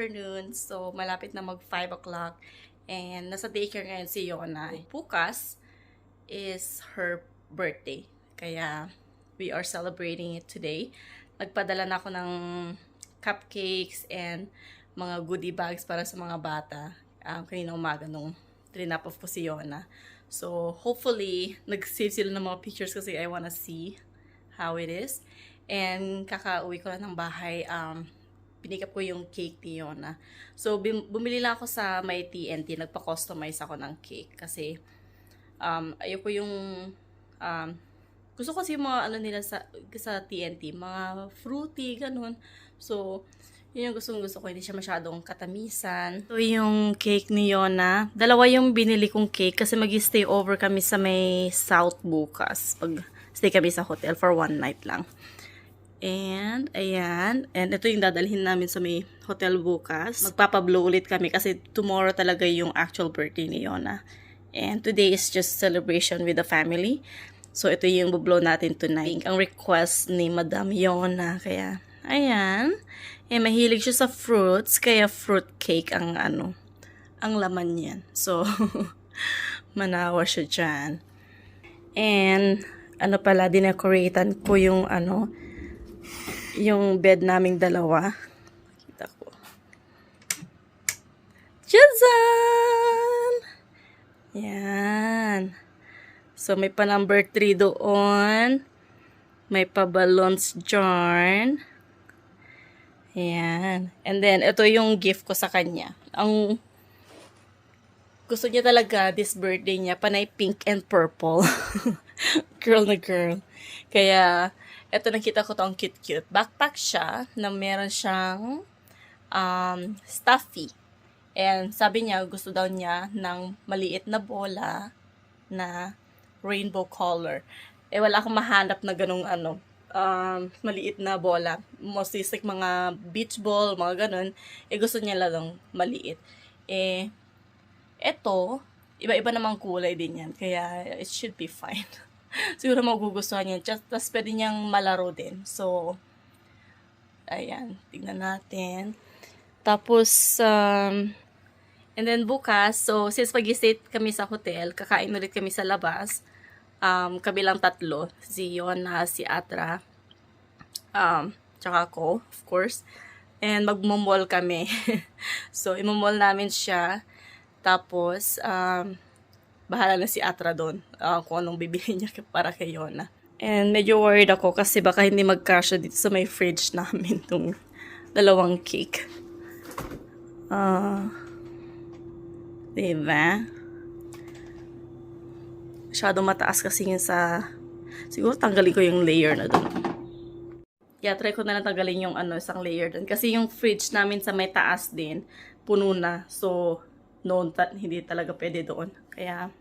afternoon. So, malapit na mag 5 o'clock. And nasa daycare ngayon si Yona. Bukas is her birthday. Kaya, we are celebrating it today. Nagpadala na ako ng cupcakes and mga goodie bags para sa mga bata. Kanina umaga nung trinap off ko si Yona. So, hopefully, nag-save sila ng mga pictures kasi I wanna see how it is. And kakauwi ko lang ng bahay, pinikap ko yung cake ni Yona. So, bumili lang ako sa may TNT. Nagpa-customize ako ng cake. Kasi, ayoko yung, gusto ko kasi yung mga ano nila sa TNT. Mga fruity, ganun. So, yun yung gusto ko. Hindi siya masyadong katamisan. So, yung cake ni Yona. Dalawa yung binili kong cake kasi mag-stay over kami sa may South bukas. Pag-stay kami sa hotel for one night lang. And, ayan. And ito yung dadalhin namin sa may hotel bukas. Magpapablow ulit kami kasi tomorrow talaga yung actual birthday ni Yona. And today is just celebration with the family. So, ito yung bublow natin tonight. Ang request ni Madam Yona. Kaya, ayan. Eh, mahilig siya sa fruits. Kaya fruit cake ang ang laman niyan. So, manawa siya dyan. And, pala, dinecoratean ko yung yung bed naming dalawa. Kita ko. Tazan! Yan. So, may pa number 3 doon. May pa balloons dyan. Ayan. And then, ito yung gift ko sa kanya. Ang gusto niya talaga, this birthday niya, panay pink and purple. Girl na girl. Kaya, ito nakita ko tong cute-cute. Backpack siya na meron siyang stuffy. And sabi niya, gusto daw niya ng maliit na bola na rainbow color. Eh, wala akong mahanap na ganung maliit na bola. Mostly like mga beach ball, mga ganun. Eh, gusto niya lang maliit. Eh, eto, iba-iba namang kulay din yan. Kaya, it should be fine. Siguro magugustuhan niya. Tapos, pwede niyang malaro din. So, ayan. Tignan natin. Tapos, and then bukas, so, since mag-stay kami sa hotel, kakain ulit kami sa labas. Kabilang tatlo, si Yona, si Atra, tsaka ako, of course. And magmumall kami. So, imumall namin siya. Tapos, bahala na si Atra doon kung anong bibili niya para kay Yona. And medyo worried ako kasi baka hindi magkasya dito sa may fridge namin itong dalawang cake. Diba? Masyadong mataas kasi yun sa... Siguro tanggalin ko yung layer na doon. Yeah, try ko na lang tanggalin yung isang layer doon. Kasi yung fridge namin sa may taas din, puno na. So, hindi talaga pwede doon. Kaya,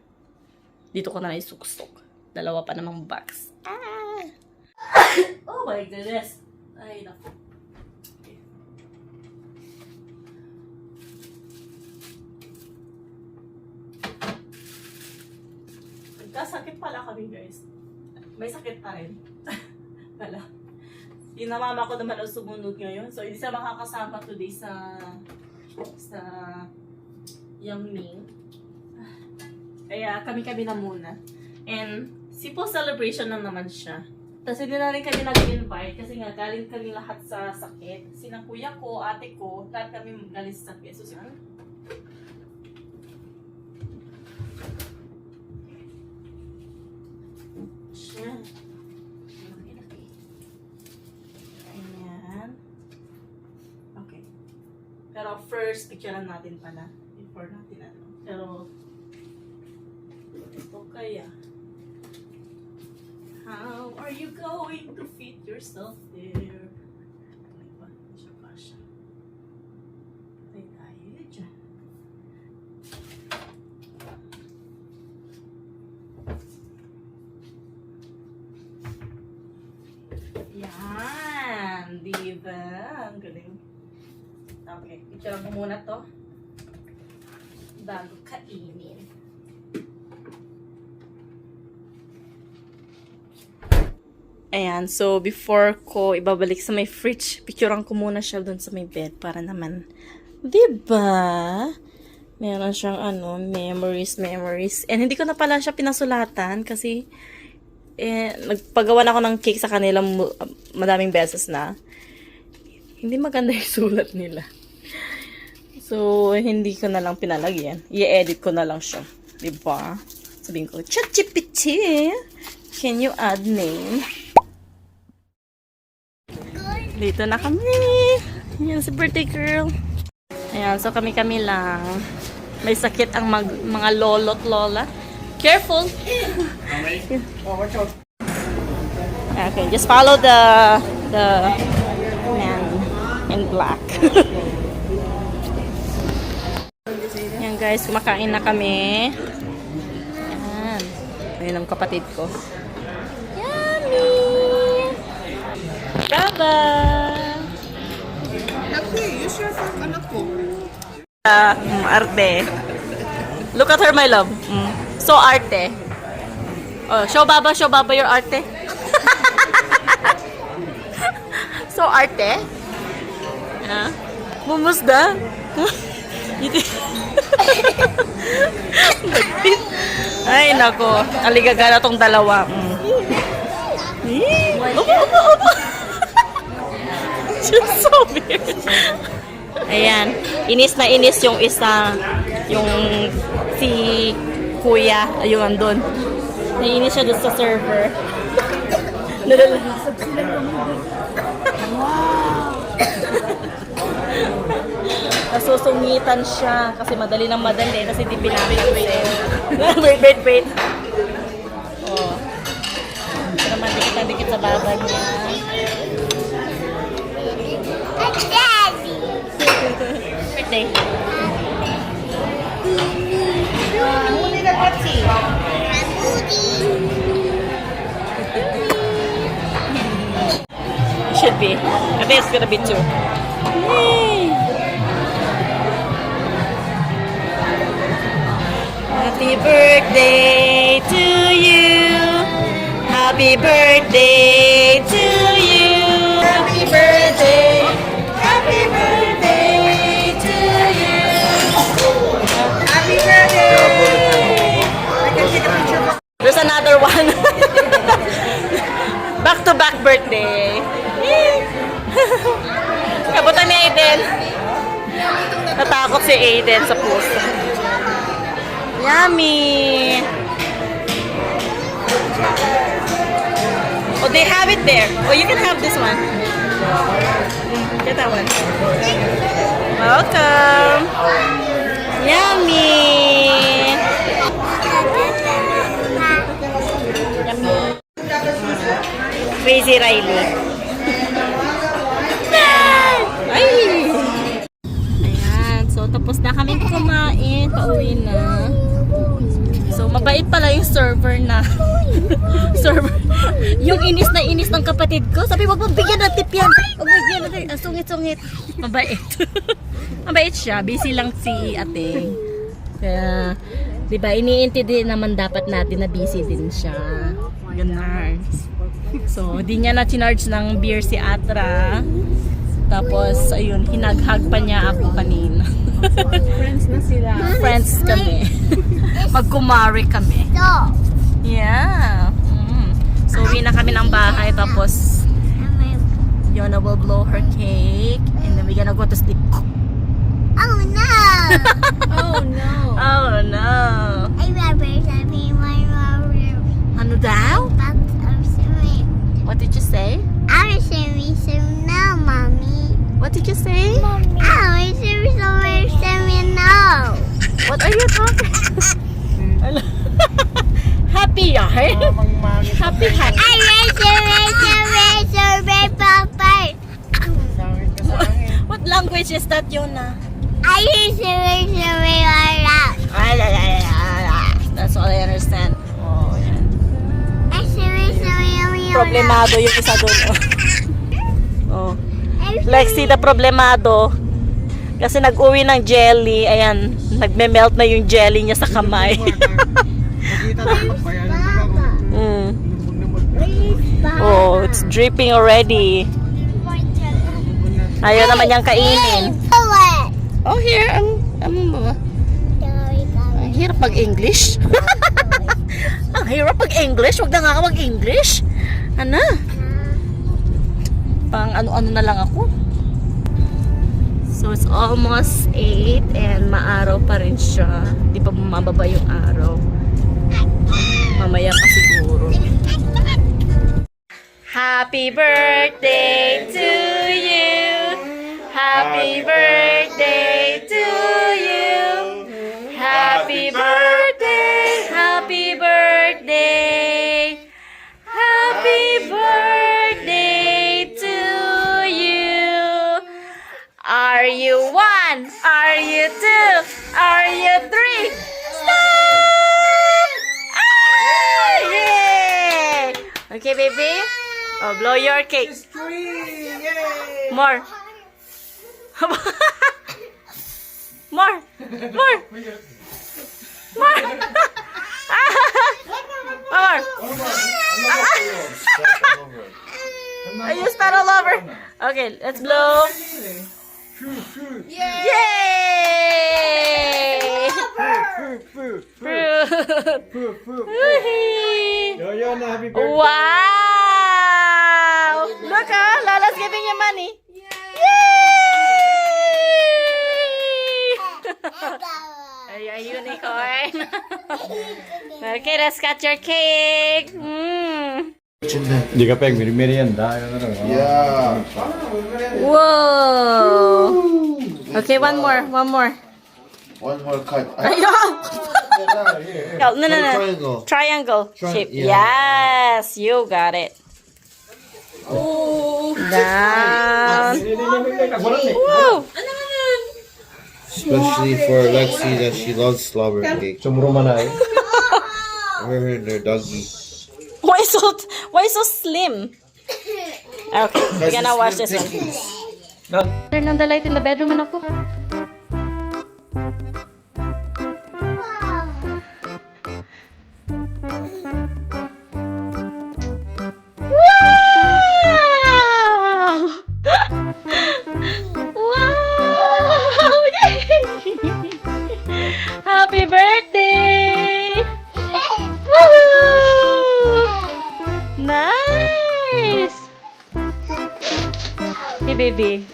dito ko na isuksok. Dalawa pa namang box. Ah! Oh my goodness! Ay, naku. Okay. Nagkasakit pala kami, guys. May sakit pa rin. Pala. Yung mama ko naman ang sumunod ngayon. So, hindi siya makakasama today sa Yangming. Kaya kami-kami na muna. And simple celebration lang naman siya. Tapos hindi na rin kami nag-invite kasi nga galing kami lahat sa sakit. Sinang kuya ko, ate ko, lahat kami galing sa sakit. So, siya. Ayan. Okay. Pero first, picturean natin pala. Before natin Pero, ito kaya. How are you going to fit yourself there? Ano ba? Siya pa siya. Patay tayo dyan. Yan! Diba? Ang galing. Okay. Picturean ko muna to. Bago kainin. Ayan, so before ko ibabalik sa may fridge, picturean ko muna siya doon sa may bed para naman Diba? Meron siyang memories. And hindi ko na pala siya pinasulatan kasi nagpagawa na ako ng cake sa kanila madaming beses na. Hindi maganda yung sulat nila. So, hindi ko na lang pinalagyan. I-edit ko na lang siya. Diba? Sabihin ko, ChatGPT, can you add name? Dito na kami. Yan si birthday girl. Ayan, so kami-kami lang. May sakit ang mga lolo't lola. Careful! Okay, just follow the man in black. Yan guys, kumakain na kami. Yan. Ayun ang kapatid ko. Yummy! Baba! Actually, you share from anak ko. Arte. Look at her, my love. So arte. Oh, show baba your arte. So arte. Mumusda. Ay, nako. Aligagana tong dalawa. Opo. She's so weird. Ayan. Inis na inis yung isa. Yung si kuya. Ayun, andun. Naiinis siya doon sa server. Nalalasag sila. Wow! Nasusungitan siya kasi madali kasi di pinapansin. Wait. Oh. Pero naman dikit sa baba niya. Birthday. Should be. I think it's gonna be 2. Yay! Happy birthday to you. Happy birthday to you. Happy birthday. Happy birthday to you. Happy birthday. I can take a picture. There's another one. Back-to-back birthday. Kabutan ni Aiden. Natakot si Aiden sa puso. Yummy! Oh, they have it there. Oh, you can have this one. Get that one. Welcome. Yummy! Crazy Riley. Ay! Ayan. So, tapos na kami kumain. Pauwi na. So, mabait pala yung server na. Server. Yung inis na inis ng kapatid ko. Sabi, wag mong bigyan ng tip yan. Wag mong bigyan ng tip. Ang sungit-sungit. Mabait. Mabait siya. Busy lang si ate. Kaya, diba, iniintindi naman dapat natin na busy din siya. Ganun. So, di niya na chinarge ng beer si Atra. Tapos, ayun, hinaghag pa niya ako kanina. Friends na sila. Friends kami. Magkumari kami. Yeah. So, uwi na kami ng bahay. Tapos, Yona will blow her cake. And then we're gonna go to sleep. Oh no! Oh no. Oh no. I remember something when Ano daw? What did you say? I was saying some now, mommy. What did you say? I was saying some now. What are you talking? Happy yarn? Happy. I was saying papa. What language is that, Yona? I was saying That's all I understand. Oh, yan. I was Problemado yung isa doon. Oh. Lexi na problemado. Kasi nag-uwi ng jelly. Ayan, nagme-melt na yung jelly niya sa kamay. Oh, it's dripping already. Ayaw naman niyang kainin. Oh, here. Ang hirap mag-English. Ang hirap mag-English. Huwag na nga ka mag-English. Ano? Pang ano-ano na lang ako. So, it's almost 8 and maaraw pa rin siya. Di pa mababa yung araw. Mamaya pa siguro. Happy birthday to you. Happy birthday to you. Happy birthday. Happy birthday. Happy birthday to you. Are you 1? Are you 2? Are you 3? Stop! Ah! Yay! Okay, baby? Oh, blow your cake. More. More. More. More. More. You spat all over. Okay, let's blow. Yay! Fruit. Wow! Look, Lala's giving you money. Yay! A unicorn. Okay, let's cut your cake. Di ka peg, merienda. Yeah. Whoa! Okay, one more. One more cut. Ayun! No. Triangle. Triangle shape. yeah. Yes, you got it. Down. Woo! Especially for Lexi that she loves strawberry cake. Sumuro man ay. Her and her doggy. Why so slim? Okay, we're gonna wash this one. Turn on the light in the bedroom, anak ko. Wow! Wow! Happy birthday! Woo! Nice! Hey, baby.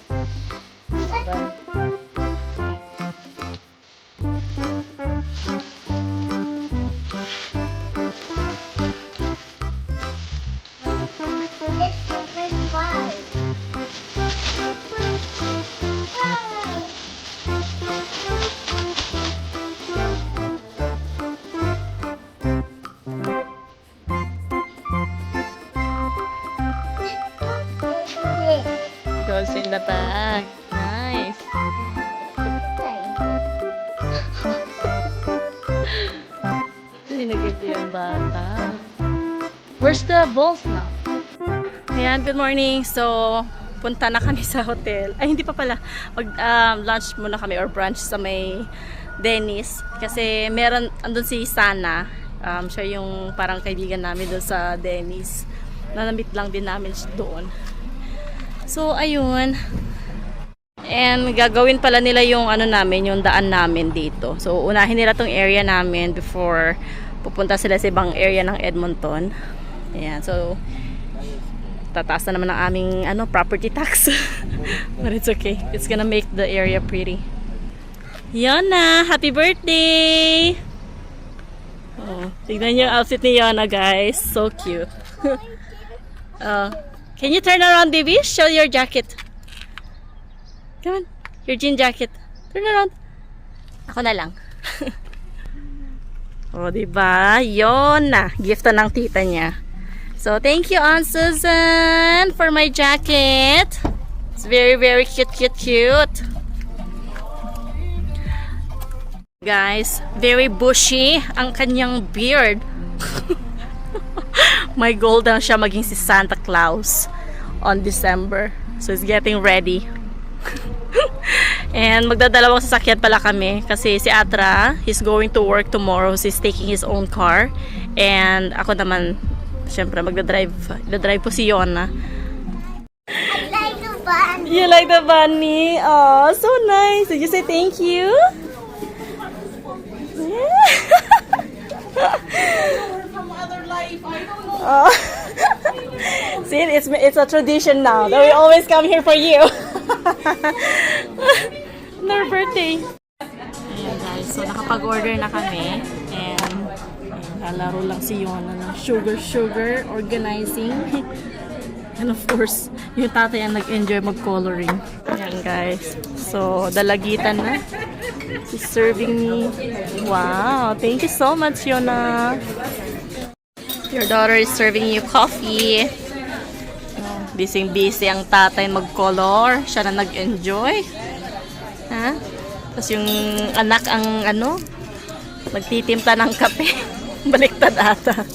Goes in the bag. Nice. Sinagit yung bata. Where's the balls now? Ayan, good morning. So, punta na kami sa hotel. Ay, hindi pa pala. Mag-lunch muna kami or brunch sa may Dennis. Kasi meron, andun si Sana. Siya yung parang kaibigan namin doon sa Dennis. Nanamit lang din namin doon. So, ayun. And gagawin pala nila yung ano namin, yung daan namin dito. So, unahin nila tong area namin before pupunta sila sa ibang area ng Edmonton. Ayan. So, tataas na naman ang aming property tax. But it's okay. It's gonna make the area pretty. Yona, happy birthday! Oh, tignan niyo yung outfit ni Yona, guys. So cute. Can you turn around, baby? Show your jacket. Come on. Your jean jacket. Turn around. Ako na lang. O, diba? Yun na. Gift ng tita niya. So, thank you, Aunt Susan, for my jacket. It's very, very cute, cute, cute. Guys, very bushy ang kanyang beard. My goal daw siya maging si Santa Claus on December. So, he's getting ready. And magdadalawang sasakyan pala kami kasi si Atra, he's going to work tomorrow. So, he's taking his own car. And ako naman, syempre, magdadrive po si Yona. I like to bunny. You like the bunny? Oh, so nice. Did you say thank you? Yeah. Oh. See, it's a tradition now that we always come here for you. On our birthday. Ayan guys, so nakapag-order na kami. And lalaro lang si Yona ng sugar, organizing. And of course, yung tatay ang nag-enjoy mag-coloring. Ayan guys. So, dalagitan na. She's serving me. Wow, thank you so much, Yona. Your daughter is serving you coffee. Busy-busy ang tatay mag-color. Siya na nag-enjoy. Ha? Tapos yung anak ang nagtitimpla ng kape. Baliktad ata.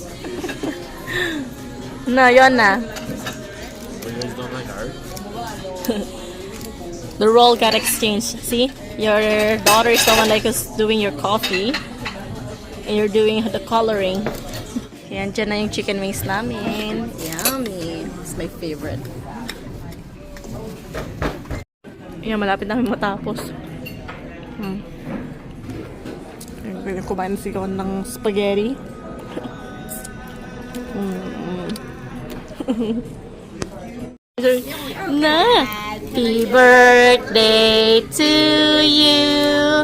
No, Yona. The role got exchanged. See? Your daughter is the one like us doing your coffee. And you're doing the coloring. Yan, dyan na yung chicken wings namin. Yummy. It's my favorite. Yan, malapit namin matapos. Yan, kumain si Gon ng spaghetti. Happy birthday to you.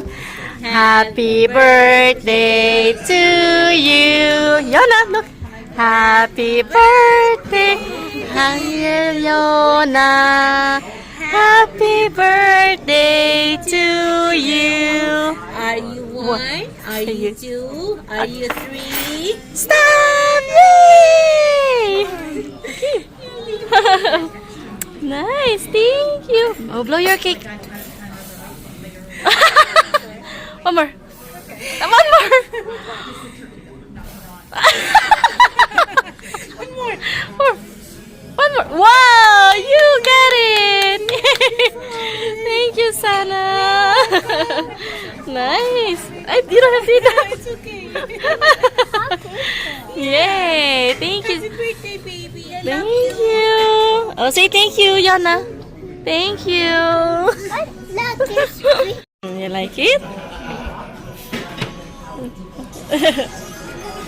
Happy birthday to you. Yona, look. Happy birthday, Yona. Happy birthday to you. Are you one? Are you two? Are you three? Stop! Yay! Nice, thank you. Oh, blow your cake. One more. One more. One more. Wow, you get it. Thank you, Sana. Nice. I didn't have to. It's okay. Yay, thank you. Happy birthday, baby. I love Thank you. Oh, say thank you, Yana. Thank you. Look, it's sweet. You like it?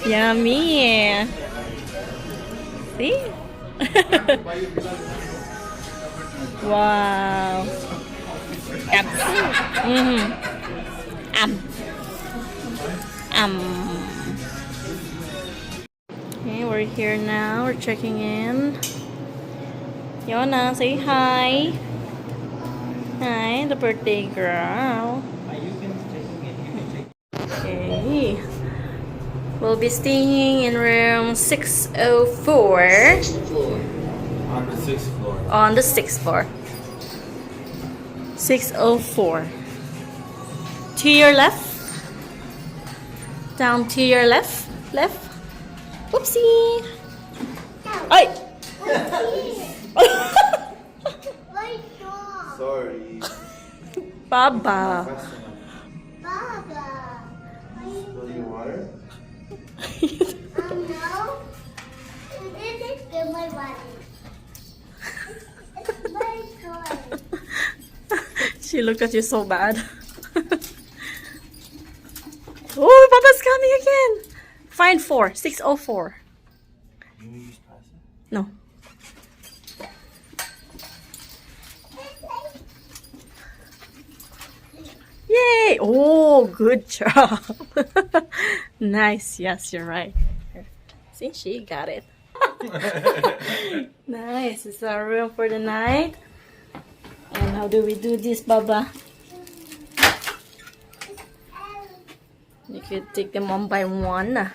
Yummy. See? Wow. Yum. Okay, we're here now. We're checking in. Yona, say hi. Hi, the birthday girl. Okay. We'll be staying in room 604 On the 6th floor. on the 6th floor. 604. To your left. Down to your left. Left. Oopsie. Ay! Sorry. Baba. Baba. Spill your water? No. This is good, my body. It's my toy. She looked at you so bad. Oh, Papa's coming again. Find 4. 604. No. Yay! Oh, good job. Nice. Yes, you're right. See, she got it. Nice. This is our room for the night. And how do we do this, Baba? You could take them one by one.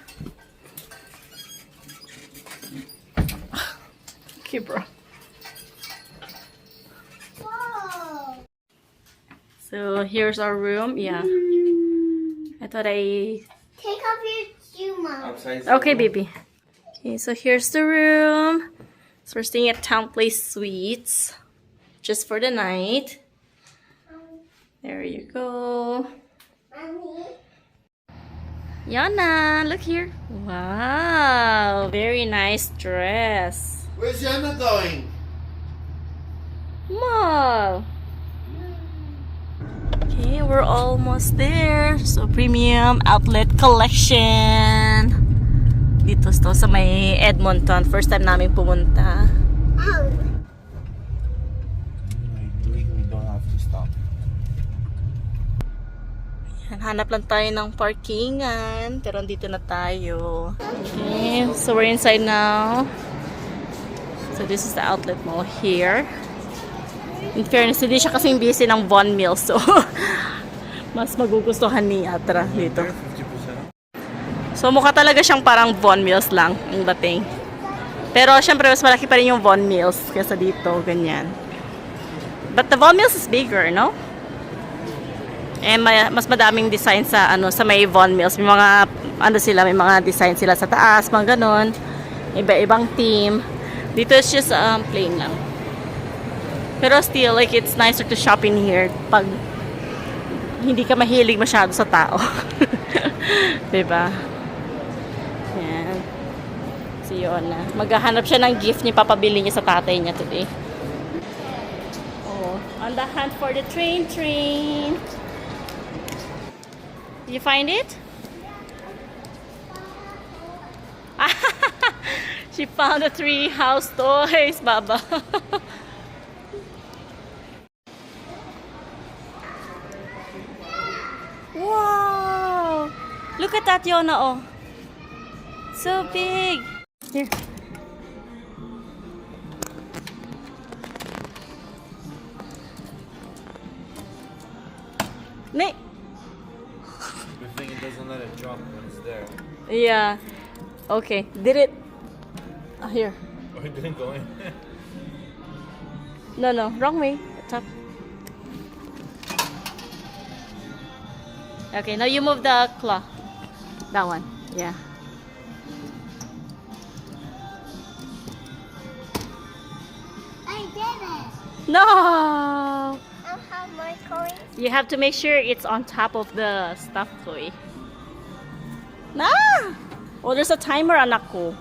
Okay, bro. Whoa. So here's our room. Yeah. I thought I... Take off your shoe, Mom. Upside Okay, baby. Okay, so here's the room. So we're staying at Town Place Suites. Just for the night. There you go. Mommy. Yana, look here. Wow, very nice dress. Where's Yana going? Mall. Okay, we're almost there. So, premium outlet collection. Dito to sa may Edmonton. First time namin pumunta. We don't have to stop. Yan, hanap lang tayo ng parkingan. Pero andito na tayo. Okay, so we're inside now. So, this is the outlet mall here. In fairness, hindi siya kasing busy ng Von Mills. So, mas magugustuhan ni Atra dito. 50%. So, mukha talaga siyang parang Von Mills lang ang dating. Pero, syempre, mas malaki pa rin yung Von Mills kaysa dito, ganyan. But the Von Mills is bigger, no? And mas madaming design sa, sa may Von Mills. May mga, may mga design sila sa taas, mga ganon. Iba-ibang team. Dito is just plain lang. Pero still, like, it's nicer to shop in here pag hindi ka mahilig masyado sa tao. Diba? Yan. Si Yona. Maghahanap siya ng gift niya, papabili niya sa tatay niya today. Oh, on the hunt for the train. Did you find it? She found the 3 house toys, Baba. Wow! Look at that, Yona, oh. So big. Here. Nay. Good thing it doesn't let it drop when it's there. Yeah. Okay. Did it? Here. Or it didn't go in. No, wrong way. Top. Okay, now you move the claw. That one. Yeah. I did it. No! I have more coins. You have to make sure it's on top of the stuffed toy. Nah! Oh, there's a timer, anak ko.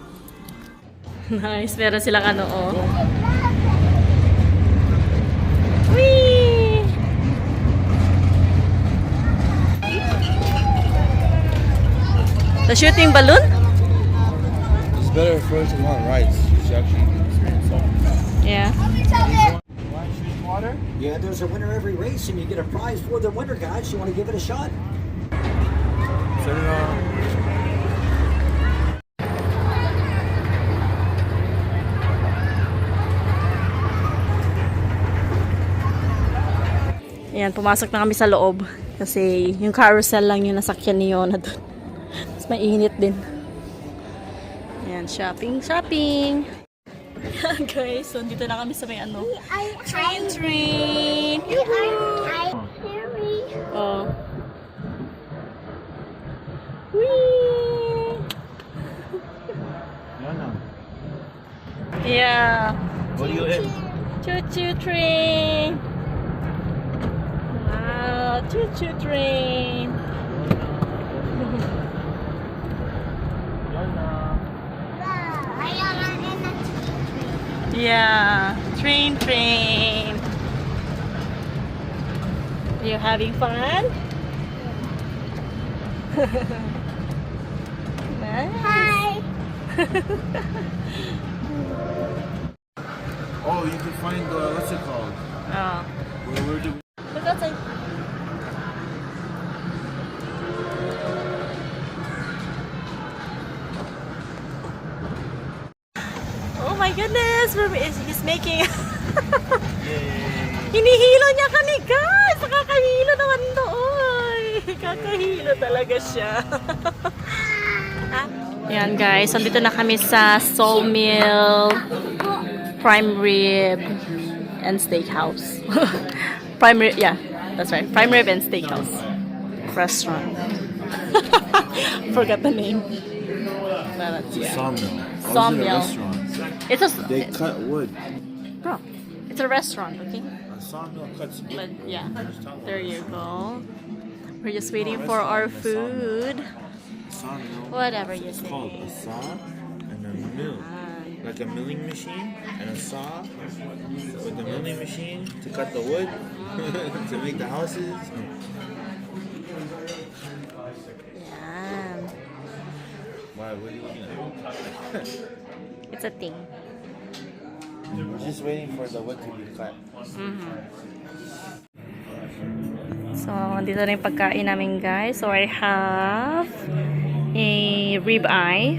Nice. Meron silang oh. Whee! The shooting balloon? It's better for her to go on rides. She actually experience something. Yeah. Want shooting water? Yeah, there's a winner every race, and you get a prize for the winner, guys. You want to give it a shot? Set it on. Ayan, pumasok na kami sa loob. Kasi yung carousel lang yung nasakyan ni Yona doon. Mas mainit din. Ayan, shopping. Guys, so dito na kami sa may train. Oh. Whee! Yeah. What do you in? Choo-choo train. Wow, choo-choo train. Yeah, train. You having fun? Nice. Hi. Oh, you can find what's it called? Oh. Where do Look outside. Oh my goodness! He's making... Hinihilo niya kami, guys! Kakahilo naman doon! Kakahilo talaga siya. Yan, guys. Nandito na kami sa Sawmill, Prime Rib, and Steakhouse. Prime Rib, yeah, that's right. Prime Rib and Steakhouse restaurant. Forgot the name. But that's, yeah. Sawmill. Sawmill. It's a They cut wood. bro. It's a restaurant, okay? A sawmill cuts wood. But yeah, there you go. We're just waiting for our food. Sawmill. Whatever you It's called a say. saw and a mill. Like like a milling machine and a saw with the milling machine to cut the wood to make the houses. Yan. Why? What do you mean? It's a thing. We're just waiting for the wood to be cut. So, dito na yung pagkain namin, guys. So, I have a rib eye.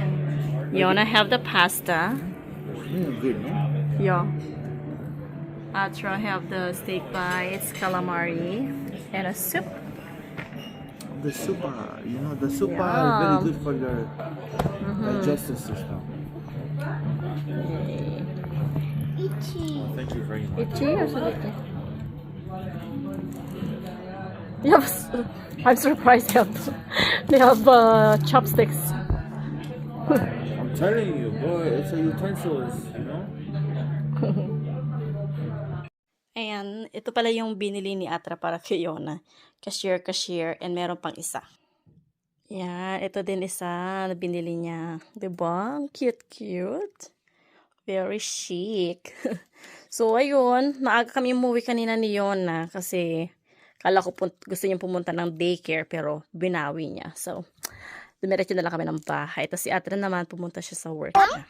Yona have the pasta. Good, no? Yeah. Atra have the steak bites, calamari, and a soup. The soup, the soup Yum. is very good for your digestive system. Itchy. Thank you very much. Itchy or something? Yes. I'm surprised they have chopsticks. I'm telling you, boy, it's a utensils, you know? Ayan, ito pala yung binili ni Atra para kay Yona. Cashier, and meron pang isa. Yan, ito din isa na binili niya. Diba? Cute. Very chic. So, ayun, maaga kami umuwi kanina ni Yona kasi kala ko gusto niya pumunta ng daycare pero binawi niya. So, dumiretso na lang kami ng bahay. Tapos si Atra naman pumunta siya sa work niya.